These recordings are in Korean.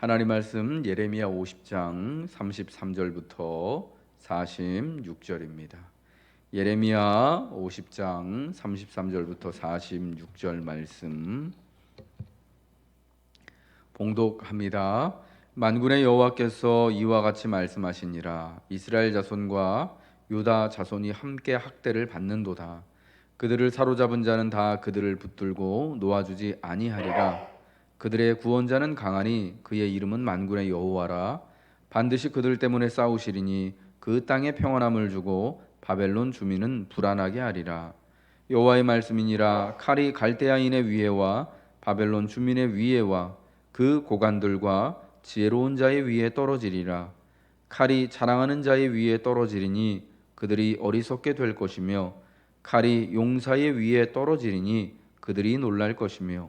하나님 말씀 예레미야 50장 33절부터 46절입니다. 예레미야 50장 33절부터 46절 말씀 봉독합니다. 만군의 여호와께서 이와 같이 말씀하시니라. 이스라엘 자손과 유다 자손이 함께 학대를 받는도다. 그들을 사로잡은 자는 다 그들을 붙들고 놓아주지 아니하리라. 그들의 구원자는 강하니 그의 이름은 만군의 여호와라. 반드시 그들 때문에 싸우시리니 그 땅에 평안함을 주고 바벨론 주민은 불안하게 하리라. 여호와의 말씀이니라. 칼이 갈대아인의 위에와 바벨론 주민의 위에와 그 고관들과 지혜로운 자의 위에 떨어지리라. 칼이 자랑하는 자의 위에 떨어지리니 그들이 어리석게 될 것이며 칼이 용사의 위에 떨어지리니 그들이 놀랄 것이며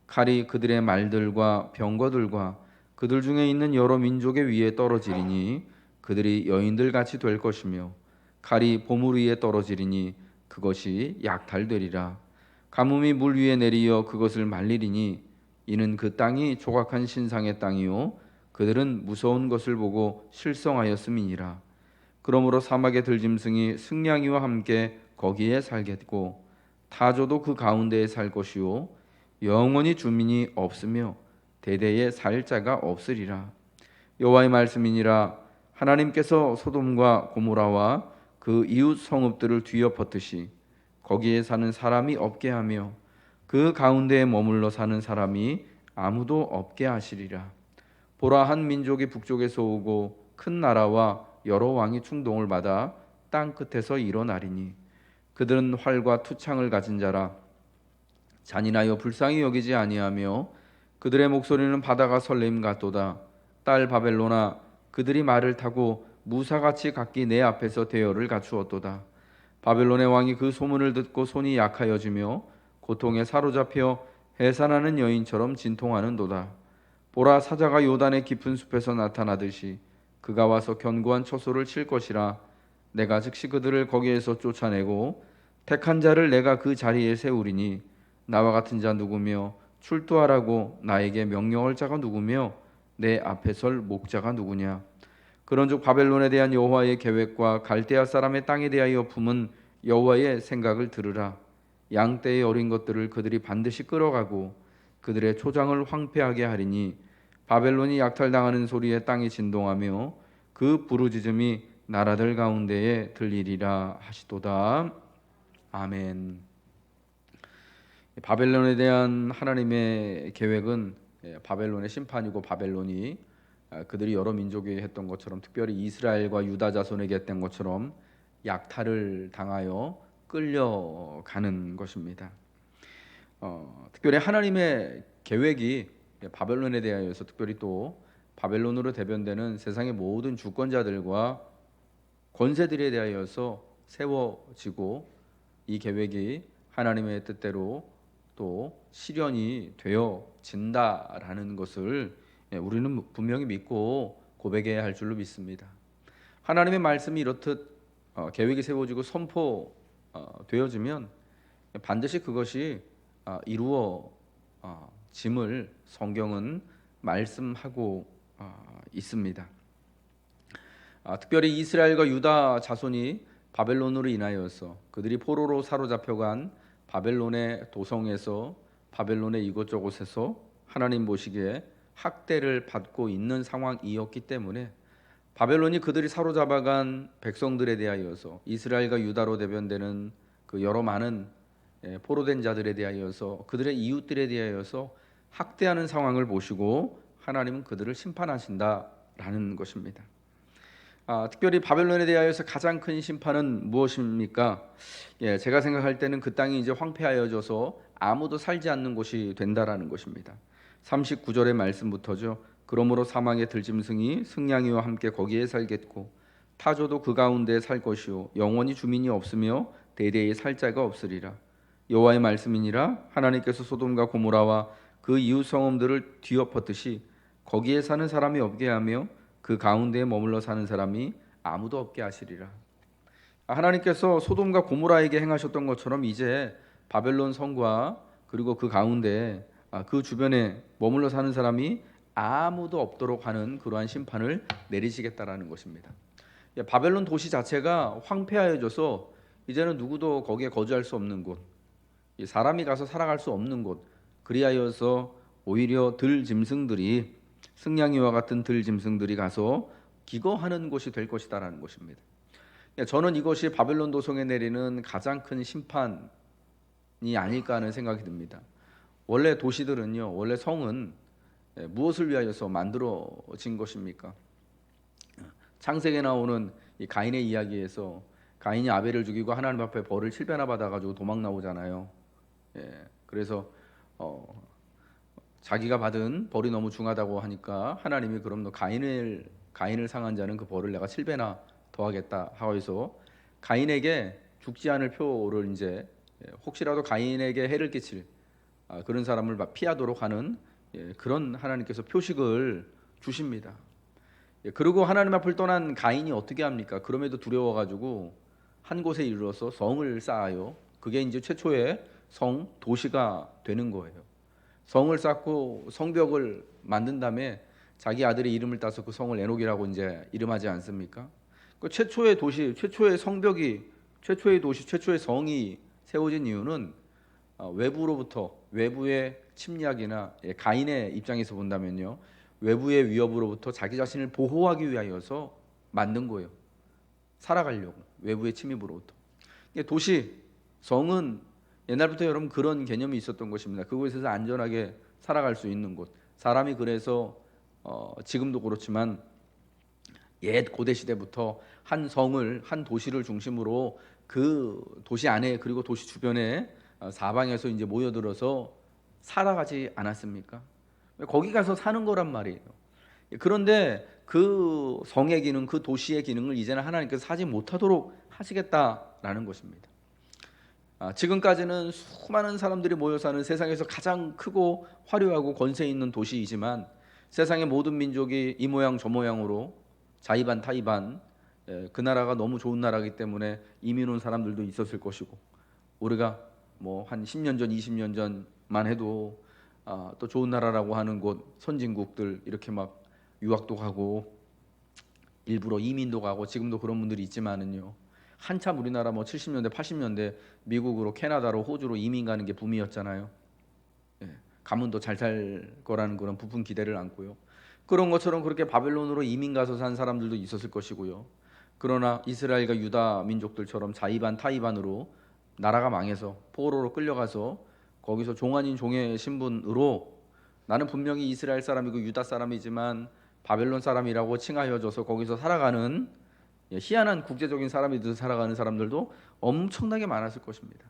칼이 그들의 말들과 병거들과 그들 중에 있는 여러 민족의 위에 떨어지리니 그들이 여인들 같이 될 것이며 칼이 보물 위에 떨어지리니 그것이 약탈되리라. 가뭄이 물 위에 내리어 그것을 말리리니 이는 그 땅이 조각한 신상의 땅이요 그들은 무서운 것을 보고 실성하였음이니라. 그러므로 사막의 들짐승이 승냥이와 함께 거기에 살겠고 타조도 그 가운데에 살 것이요 영원히 주민이 없으며 대대에 살 자가 없으리라. 여호와의 말씀이니라. 하나님께서 소돔과 고모라와 그 이웃 성읍들을 뒤엎었듯이 거기에 사는 사람이 없게 하며 그 가운데에 머물러 사는 사람이 아무도 없게 하시리라. 보라, 한 민족이 북쪽에서 오고 큰 나라와 여러 왕이 충동을 받아 땅 끝에서 일어나리니 그들은 활과 투창을 가진 자라. 잔인하여 불쌍히 여기지 아니하며 그들의 목소리는 바다가 설레임 같도다. 딸 바벨로나, 그들이 말을 타고 무사같이 각기 내 앞에서 대열을 갖추었도다. 바벨론의 왕이 그 소문을 듣고 손이 약하여지며 고통에 사로잡혀 해산하는 여인처럼 진통하는도다. 보라, 사자가 요단의 깊은 숲에서 나타나듯이 그가 와서 견고한 처소를 칠 것이라. 내가 즉시 그들을 거기에서 쫓아내고 택한 자를 내가 그 자리에 세우리니 나와 같은 자 누구며 출두하라고 나에게 명령할 자가 누구며 내 앞에 설 목자가 누구냐. 그런즉 바벨론에 대한 여호와의 계획과 갈대아 사람의 땅에 대하여 품은 여호와의 생각을 들으라. 양떼의 어린 것들을 그들이 반드시 끌어가고 그들의 초장을 황폐하게 하리니 바벨론이 약탈당하는 소리에 땅이 진동하며 그 부르짖음이 나라들 가운데에 들리리라 하시도다. 아멘. 바벨론에 대한 하나님의 계획은 바벨론의 심판이고, 바벨론이 그들이 여러 민족이 했던 것처럼, 특별히 이스라엘과 유다 자손에게 했던 것처럼 약탈을 당하여 끌려가는 것입니다. 특별히 하나님의 계획이 바벨론에 대하여서, 특별히 또 바벨론으로 대변되는 세상의 모든 주권자들과 권세들에 대하여서 세워지고, 이 계획이 하나님의 뜻대로 또 실현이 되어진다라는 것을 우리는 분명히 믿고 고백해야 할 줄로 믿습니다. 하나님의 말씀이 이렇듯 계획이 세워지고 선포되어지면 반드시 그것이 이루어짐을 성경은 말씀하고 있습니다. 특별히 이스라엘과 유다 자손이 바벨론으로 인하여서 그들이 포로로 사로잡혀간 바벨론의 도성에서, 바벨론의 이곳저곳에서 하나님 보시기에 학대를 받고 있는 상황이었기 때문에 바벨론이 그들이 사로잡아간 백성들에 대하여서, 이스라엘과 유다로 대변되는 그 여러 많은 포로된 자들에 대하여서, 그들의 이웃들에 대하여서 학대하는 상황을 보시고 하나님은 그들을 심판하신다라는 것입니다. 특별히 바벨론에 대하여서 가장 큰 심판은 무엇입니까? 제가 생각할 때는 그 땅이 이제 황폐하여져서 아무도 살지 않는 곳이 된다라는 것입니다. 39절의 말씀부터죠. 그러므로 사망의 들짐승이 승냥이와 함께 거기에 살겠고 타조도 그 가운데 살 것이요 영원히 주민이 없으며 대대에 살 자가 없으리라. 여호와의 말씀이니라. 하나님께서 소돔과 고모라와 그 이웃 성읍들을 뒤엎었듯이 거기에 사는 사람이 없게 하며 그 가운데에 머물러 사는 사람이 아무도 없게 하시리라. 하나님께서 소돔과 고모라에게 행하셨던 것처럼 이제 바벨론 성과 그리고 그 가운데 그 주변에 머물러 사는 사람이 아무도 없도록 하는 그러한 심판을 내리시겠다라는 것입니다. 바벨론 도시 자체가 황폐하여져서 이제는 누구도 거기에 거주할 수 없는 곳, 사람이 가서 살아갈 수 없는 곳, 그리하여서 오히려 들짐승들이, 승냥이와 같은 들짐승들이 가서 기거하는 곳이 될 것이다라는 것입니다. 저는 이것이 바벨론 도성에 내리는 가장 큰 심판이 아닐까 하는 생각이 듭니다. 원래 도시들은요, 원래 성은 무엇을 위하여서 만들어진 것입니까? 창세기에 나오는 이 가인의 이야기에서 가인이 아벨을 죽이고 하나님 앞에 벌을 7배나 받아가지고 도망 나오잖아요. 그래서 자기가 받은 벌이 너무 중하다고 하니까 하나님이 그럼 너 가인을 상한 자는 그 벌을 내가 7배나 더하겠다 하여서 가인에게 죽지 않을 표를 이제 혹시라도 가인에게 해를 끼칠 그런 사람을 피하도록 하는 그런 하나님께서 표식을 주십니다. 그리고 하나님 앞을 떠난 가인이 어떻게 합니까? 그럼에도 두려워가지고 한 곳에 이르러서 성을 쌓아요. 그게 이제 최초의 성 도시가 되는 거예요. 성을 쌓고 성벽을 만든 다음에 자기 아들의 이름을 따서 그 성을 에녹이라고 이제 이름하지 않습니까? 그 최초의 도시, 최초의 성벽이, 최초의 도시, 최초의 성이 세워진 이유는 외부로부터, 외부의 침략이나 가인의 입장에서 본다면요, 외부의 위협으로부터 자기 자신을 보호하기 위하여서 만든 거예요. 살아가려고, 외부의 침입으로부터. 도시, 성은 옛날부터 여러분 그런 개념이 있었던 것입니다. 그곳에서 안전하게 살아갈 수 있는 곳. 사람이 그래서 지금도 그렇지만 옛 고대 시대부터 한 성을, 한 도시를 중심으로 그 도시 안에 그리고 도시 주변에 사방에서 이제 모여들어서 살아가지 않았습니까? 거기 가서 사는 거란 말이에요. 그런데 그 성의 기능, 그 도시의 기능을 이제는 하나님께서 하지 못하도록 하시겠다라는 것입니다. 지금까지는 수많은 사람들이 모여 사는 세상에서 가장 크고 화려하고 권세 있는 도시이지만 세상의 모든 민족이 이 모양 저 모양으로 자의반 타의반, 그 나라가 너무 좋은 나라이기 때문에 이민 온 사람들도 있었을 것이고, 우리가 뭐 한 10년 전, 20년 전만 해도 또 좋은 나라라고 하는 곳 선진국들 이렇게 막 유학도 가고 일부러 이민도 가고 지금도 그런 분들이 있지만은요, 한참 우리나라 뭐 70년대 80년대 미국으로 캐나다로 호주로 이민 가는 게 붐이었잖아요. 가면 더 잘 살 거라는 그런 부푼 기대를 안고요. 그런 것처럼 그렇게 바벨론으로 이민 가서 산 사람들도 있었을 것이고요. 그러나 이스라엘과 유다 민족들처럼 자의반 타의반으로 나라가 망해서 포로로 끌려가서 거기서 종 아닌 종의 신분으로 나는 분명히 이스라엘 사람이고 유다 사람이지만 바벨론 사람이라고 칭하여져서 거기서 살아가는 희한한 국제적인 사람이 돼서 살아가는 사람들도 엄청나게 많았을 것입니다.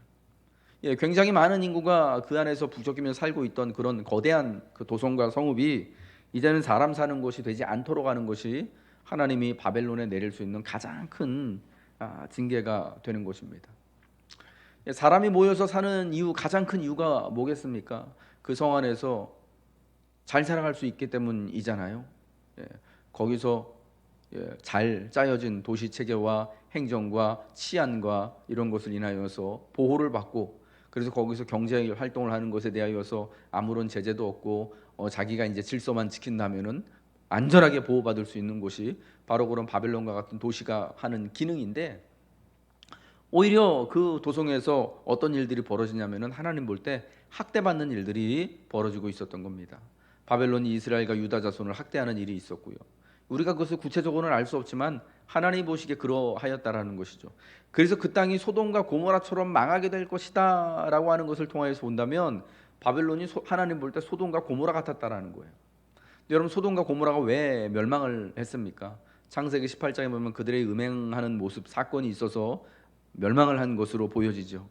굉장히 많은 인구가 그 안에서 부족이며 살고 있던 그런 거대한 그 도성과 성읍이 이제는 사람 사는 곳이 되지 않도록 하는 것이 하나님이 바벨론에 내릴 수 있는 가장 큰 징계가 되는 것입니다. 사람이 모여서 사는 이유, 가장 큰 이유가 뭐겠습니까? 그 성 안에서 잘 살아갈 수 있기 때문이잖아요. 거기서 잘 짜여진 도시 체계와 행정과 치안과 이런 것을 인하여서 보호를 받고, 그래서 거기서 경제 활동을 하는 것에 대하여서 아무런 제재도 없고 자기가 이제 질서만 지킨다면은 안전하게 보호받을 수 있는 곳이 바로 그런 바벨론과 같은 도시가 하는 기능인데, 오히려 그 도성에서 어떤 일들이 벌어지냐면은 하나님 볼 때 학대받는 일들이 벌어지고 있었던 겁니다. 바벨론이 이스라엘과 유다 자손을 학대하는 일이 있었고요. 우리가 그것을 구체적으로는 알 수 없지만 하나님 보시기에 그러하였다라는 것이죠. 그래서 그 땅이 소돔과 고모라처럼 망하게 될 것이다라고 하는 것을 통하여서 본다면 바벨론이 하나님 볼 때 소돔과 고모라 같았다라는 거예요. 여러분, 소돔과 고모라가 왜 멸망을 했습니까? 창세기 18장에 보면 그들의 음행하는 모습, 사건이 있어서 멸망을 한 것으로 보여지죠.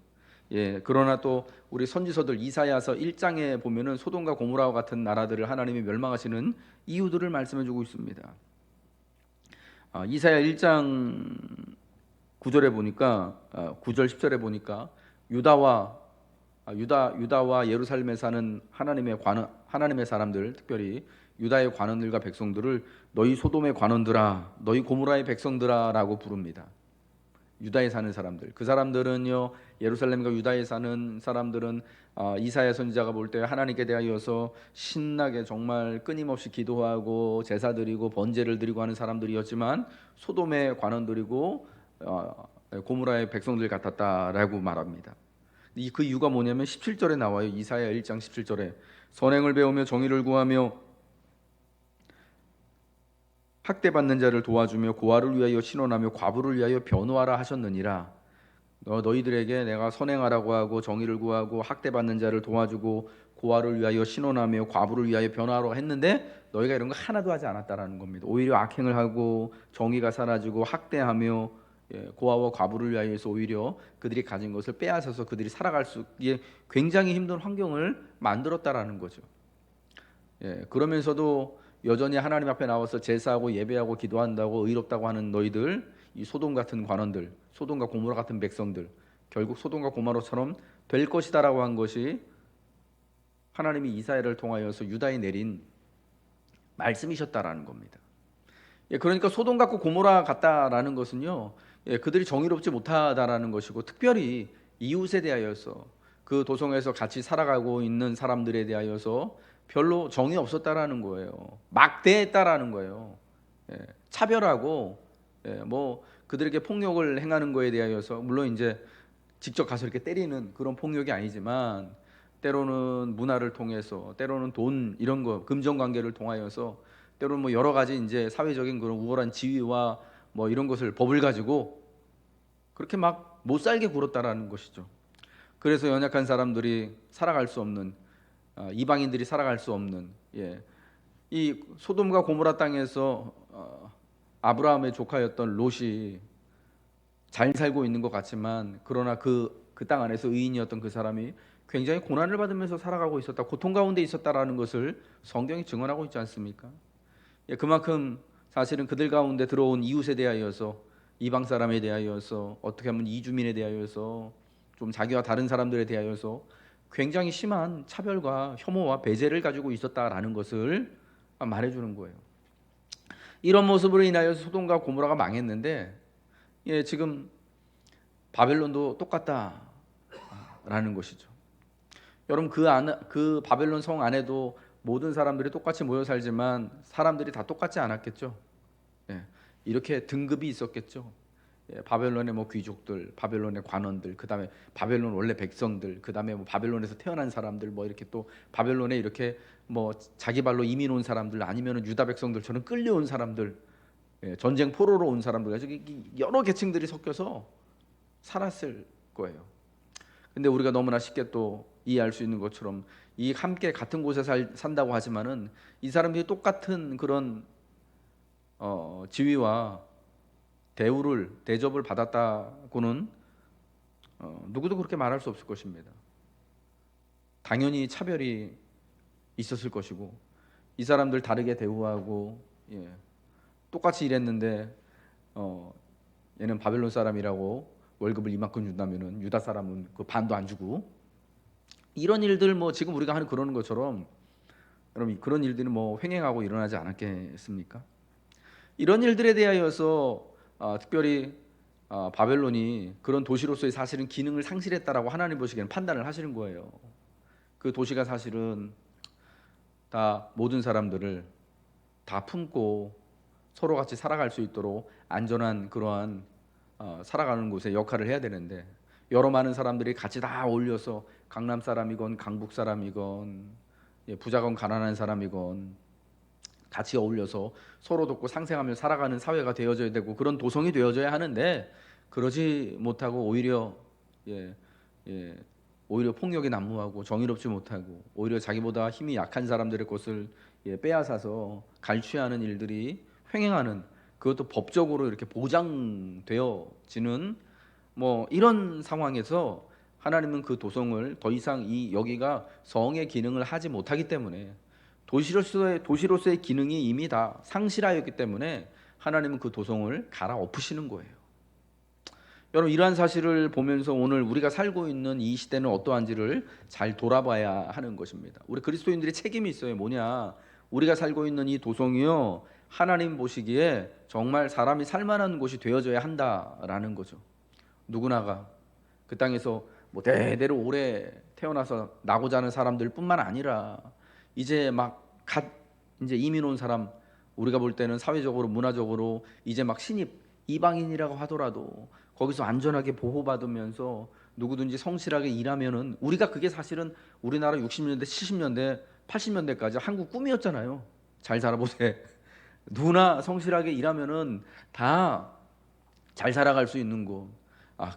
그러나 또 우리 선지서들 이사야서 1장에 보면은 소돔과 고모라와 같은 나라들을 하나님이 멸망하시는 이유들을 말씀해주고 있습니다. 이사야 1장 9절에 보니까 9절 10절에 보니까 유다와 예루살렘에 사는 하나님의 사람들, 특별히 유다의 관원들과 백성들을 너희 소돔의 관원들아, 너희 고모라의 백성들아라고 부릅니다. 유다에 사는 사람들, 그 사람들은요, 예루살렘과 유다에 사는 사람들은 이사야 선지자가 볼 때 하나님께 대하여서 신나게 정말 끊임없이 기도하고 제사 드리고 번제를 드리고 하는 사람들이었지만 소돔의 관원들이고 고무라의 백성들 같았다라고 말합니다. 그 이유가 뭐냐면 17절에 나와요. 이사야 1장 17절에 선행을 배우며 정의를 구하며 학대받는 자를 도와주며 고아를 위하여 신원하며 과부를 위하여 변호하라 하셨느니라. 너희들에게 내가 선행하라고 하고 정의를 구하고 학대받는 자를 도와주고 고아를 위하여 신원하며 과부를 위하여 변호하라고 했는데 너희가 이런 거 하나도 하지 않았다라는 겁니다. 오히려 악행을 하고 정의가 사라지고 학대하며 고아와 과부를 위하여서 오히려 그들이 가진 것을 빼앗아서 그들이 살아갈 수 있게 굉장히 힘든 환경을 만들었다라는 거죠. 그러면서도 여전히 하나님 앞에 나와서 제사하고 예배하고 기도한다고 의롭다고 하는 너희들, 이 소돔 같은 관원들, 소돔과 고모라 같은 백성들, 결국 소돔과 고모라처럼 될 것이다라고 한 것이 하나님이 이사야를 통하여서 유다에 내린 말씀이셨다라는 겁니다. 그러니까 소돔 같고 고모라 같다라는 것은요, 그들이 정의롭지 못하다라는 것이고, 특별히 이웃에 대하여서 그 도성에서 같이 살아가고 있는 사람들에 대하여서 별로 정이 없었다라는 거예요. 막대했다라는 거예요. 차별하고 뭐 그들에게 폭력을 행하는 거에 대하여서 물론 이제 직접 가서 이렇게 때리는 그런 폭력이 아니지만 때로는 문화를 통해서 때로는 돈 이런 거 금전 관계를 통하여서 때로는 뭐 여러 가지 이제 사회적인 그런 우월한 지위와 뭐 이런 것을 법을 가지고 그렇게 막 못 살게 굴었다라는 것이죠. 그래서 연약한 사람들이 살아갈 수 없는 이방인들이 살아갈 수 없는 이 소돔과 고모라 땅에서 아브라함의 조카였던 롯이 잘 살고 있는 것 같지만 그러나 그 땅 안에서 의인이었던 그 사람이 굉장히 고난을 받으면서 살아가고 있었다, 고통 가운데 있었다라는 것을 성경이 증언하고 있지 않습니까? 그만큼 사실은 그들 가운데 들어온 이웃에 대하여서 이방 사람에 대하여서 어떻게 하면 이주민에 대하여서 좀 자기와 다른 사람들에 대하여서 굉장히 심한 차별과 혐오와 배제를 가지고 있었다라는 것을 말해주는 거예요. 이런 모습으로 인하여 소돔과 고모라가 망했는데 지금 바벨론도 똑같다라는 것이죠. 여러분 그 바벨론 성 안에도 모든 사람들이 똑같이 모여 살지만 사람들이 다 똑같지 않았겠죠. 이렇게 등급이 있었겠죠. 바벨론의 뭐 귀족들, 바벨론의 관원들, 그 다음에 바벨론 원래 백성들, 그 다음에 뭐 바벨론에서 태어난 사람들, 뭐 이렇게 또 바벨론에 이렇게 뭐 자기 발로 이민 온 사람들, 아니면은 유다 백성들처럼 끌려온 사람들, 전쟁 포로로 온 사람들, 여러 계층들이 섞여서 살았을 거예요. 근데 우리가 너무나 쉽게 또 이해할 수 있는 것처럼 이 함께 같은 곳에 산다고 하지만은 이 사람들이 똑같은 그런 지위와 대접을 받았다고는 누구도 그렇게 말할 수 없을 것입니다. 당연히 차별이 있었을 것이고 이 사람들 다르게 대우하고 똑같이 일했는데 얘는 바벨론 사람이라고 월급을 이만큼 준다면은 유다 사람은 그 반도 안 주고 이런 일들 뭐 지금 우리가 하는 그러는 것처럼 여러분 그런 일들은 뭐 횡행하고 일어나지 않았겠습니까? 이런 일들에 대하여서 특별히 바벨론이 그런 도시로서의 사실은 기능을 상실했다라고 하나님 보시기에는 판단을 하시는 거예요. 그 도시가 사실은 다 모든 사람들을 다 품고 서로 같이 살아갈 수 있도록 안전한 그러한 살아가는 곳에 역할을 해야 되는데 여러 많은 사람들이 같이 다 어울려서 강남 사람이건 강북 사람이건 부자건 가난한 사람이건 같이 어울려서 서로 돕고 상생하며 살아가는 사회가 되어져야 되고 그런 도성이 되어져야 하는데 그러지 못하고 오히려 오히려 폭력에 난무하고 정의롭지 못하고 오히려 자기보다 힘이 약한 사람들의 것을 빼앗아서 갈취하는 일들이 횡행하는, 그것도 법적으로 이렇게 보장되어지는 뭐 이런 상황에서 하나님은 그 도성을 더 이상 여기가 성의 기능을 하지 못하기 때문에 도시로서의 기능이 이미 다 상실하였기 때문에 하나님은 그 도성을 갈아엎으시는 거예요. 여러분 이러한 사실을 보면서 오늘 우리가 살고 있는 이 시대는 어떠한지를 잘 돌아봐야 하는 것입니다. 우리 그리스도인들의 책임이 있어요. 뭐냐? 우리가 살고 있는 이 도성이요, 하나님 보시기에 정말 사람이 살만한 곳이 되어져야 한다라는 거죠. 누구나가 그 땅에서 뭐 대대로 오래 태어나서 나고자 하는 사람들뿐만 아니라 이제 막 갓 이제 이민 온 사람, 우리가 볼 때는 사회적으로 문화적으로 이제 막 신입 이방인이라고 하더라도 거기서 안전하게 보호받으면서 누구든지 성실하게 일하면은, 우리가 그게 사실은 우리나라 60년대 70년대 80년대까지 한국 꿈이었잖아요. 잘 살아보세. 누구나 성실하게 일하면은 다 잘 살아갈 수 있는 곳.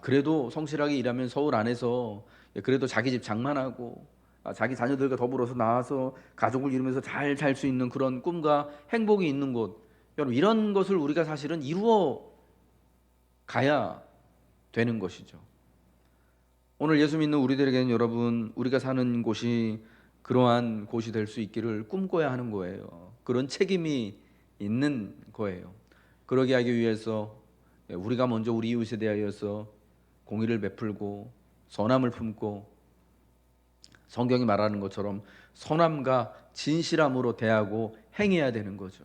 그래도 성실하게 일하면 서울 안에서 그래도 자기 집 장만하고 자기 자녀들과 더불어서 나와서 가족을 이루면서 잘 살 수 있는 그런 꿈과 행복이 있는 곳. 여러분, 이런 것을 우리가 사실은 이루어 가야 되는 것이죠. 오늘 예수 믿는 우리들에게는 여러분, 우리가 사는 곳이 그러한 곳이 될 수 있기를 꿈꿔야 하는 거예요. 그런 책임이 있는 거예요. 그러게 하기 위해서 우리가 먼저 우리 이웃에 대하여서 공의를 베풀고 선함을 품고 성경이 말하는 것처럼 선함과 진실함으로 대하고 행해야 되는 거죠.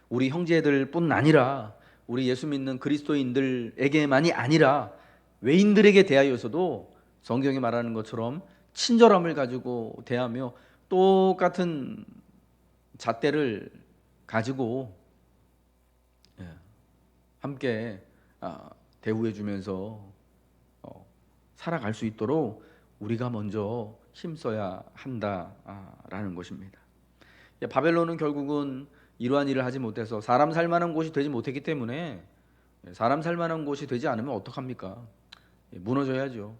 우리 형제들뿐 아니라 우리 예수 믿는 그리스도인들에게만이 아니라 외인들에게 대하여서도 성경이 말하는 것처럼 친절함을 가지고 대하며 똑같은 잣대를 가지고 함께 대우해 주면서 살아갈 수 있도록 우리가 먼저 힘써야 한다라는 것입니다. 바벨론은 결국은 이러한 일을 하지 못해서 사람 살 만한 곳이 되지 못했기 때문에, 사람 살 만한 곳이 되지 않으면 어떡합니까? 무너져야죠.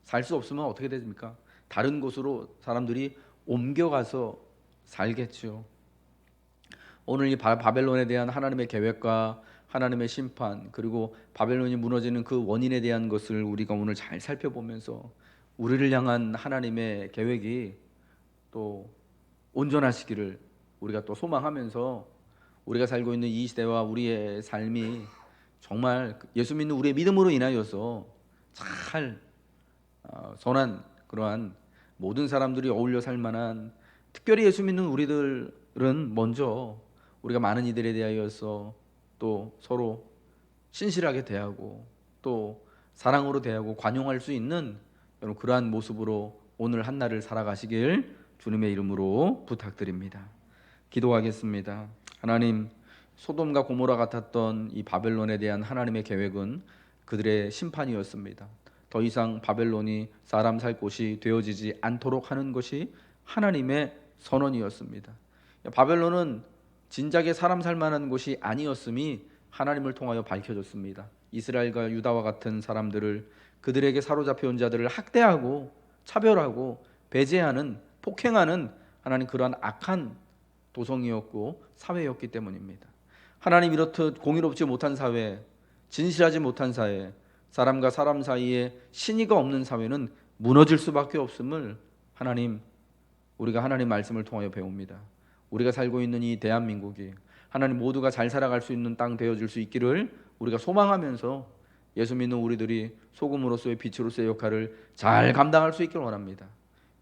살 수 없으면 어떻게 됩니까? 다른 곳으로 사람들이 옮겨가서 살겠죠. 오늘 이 바벨론에 대한 하나님의 계획과 하나님의 심판, 그리고 바벨론이 무너지는 그 원인에 대한 것을 우리가 오늘 잘 살펴보면서 우리를 향한 하나님의 계획이 또 온전하시기를 우리가 또 소망하면서, 우리가 살고 있는 이 시대와 우리의 삶이 정말 예수 믿는 우리의 믿음으로 인하여서 잘 선한 그러한 모든 사람들이 어울려 살 만한, 특별히 예수 믿는 우리들은 먼저 우리가 많은 이들에 대하여서 또 서로 신실하게 대하고 또 사랑으로 대하고 관용할 수 있는 여러분, 그러한 모습으로 오늘 한 날을 살아가시길 주님의 이름으로 부탁드립니다. 기도하겠습니다. 하나님, 소돔과 고모라 같았던 이 바벨론에 대한 하나님의 계획은 그들의 심판이었습니다. 더 이상 바벨론이 사람 살 곳이 되어지지 않도록 하는 것이 하나님의 선언이었습니다. 바벨론은 진작에 사람 살 만한 곳이 아니었음이 하나님을 통하여 밝혀졌습니다. 이스라엘과 유다와 같은 사람들을, 그들에게 사로잡혀 온 자들을 학대하고 차별하고 배제하는, 폭행하는 하나님 그러한 악한 도성이었고 사회였기 때문입니다. 하나님, 이렇듯 공의롭지 못한 사회, 진실하지 못한 사회, 사람과 사람 사이에 신의가 없는 사회는 무너질 수밖에 없음을 하나님, 우리가 하나님 말씀을 통하여 배웁니다. 우리가 살고 있는 이 대한민국이 하나님 모두가 잘 살아갈 수 있는 땅 되어질 수 있기를 우리가 소망하면서 예수 믿는 우리들이 소금으로서의 빛으로서의 역할을 잘 감당할 수 있기를 원합니다.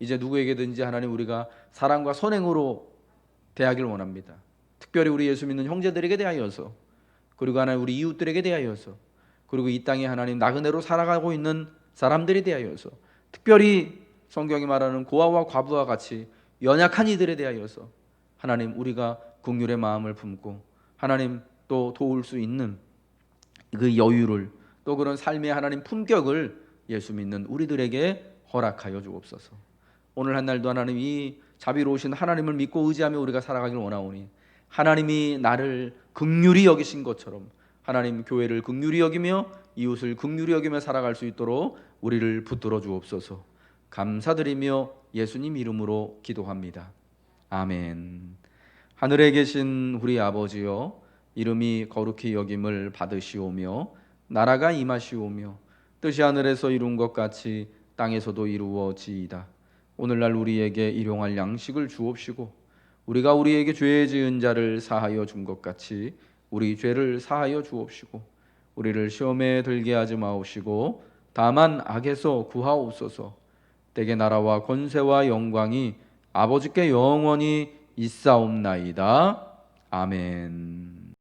이제 누구에게든지 하나님, 우리가 사랑과 선행으로 대하기를 원합니다. 특별히 우리 예수 믿는 형제들에게 대하여서, 그리고 하나님 우리 이웃들에게 대하여서, 그리고 이 땅에 하나님 나그네로 살아가고 있는 사람들에 대하여서, 특별히 성경이 말하는 고아와 과부와 같이 연약한 이들에 대하여서 하나님, 우리가 긍휼의 마음을 품고 하나님 또 도울 수 있는 그 여유를, 또 그런 삶의 하나님 품격을 예수 믿는 우리들에게 허락하여 주옵소서. 오늘 한 날도 하나님, 이 자비로우신 하나님을 믿고 의지하며 우리가 살아가길 원하오니, 하나님이 나를 긍휼히 여기신 것처럼 하나님 교회를 긍휼히 여기며 이웃을 긍휼히 여기며 살아갈 수 있도록 우리를 붙들어 주옵소서. 감사드리며 예수님 이름으로 기도합니다. 아멘. 하늘에 계신 우리 아버지여, 이름이 거룩히 여김을 받으시오며 나라가 임하시오며 뜻이 하늘에서 이룬 것 같이 땅에서도 이루어지이다. 오늘날 우리에게 일용할 양식을 주옵시고, 우리가 우리에게 죄 지은 자를 사하여 준 것 같이 우리 죄를 사하여 주옵시고, 우리를 시험에 들게 하지 마옵시고 다만 악에서 구하옵소서. 대개 나라와 권세와 영광이 아버지께 영원히 있사옵나이다. 아멘.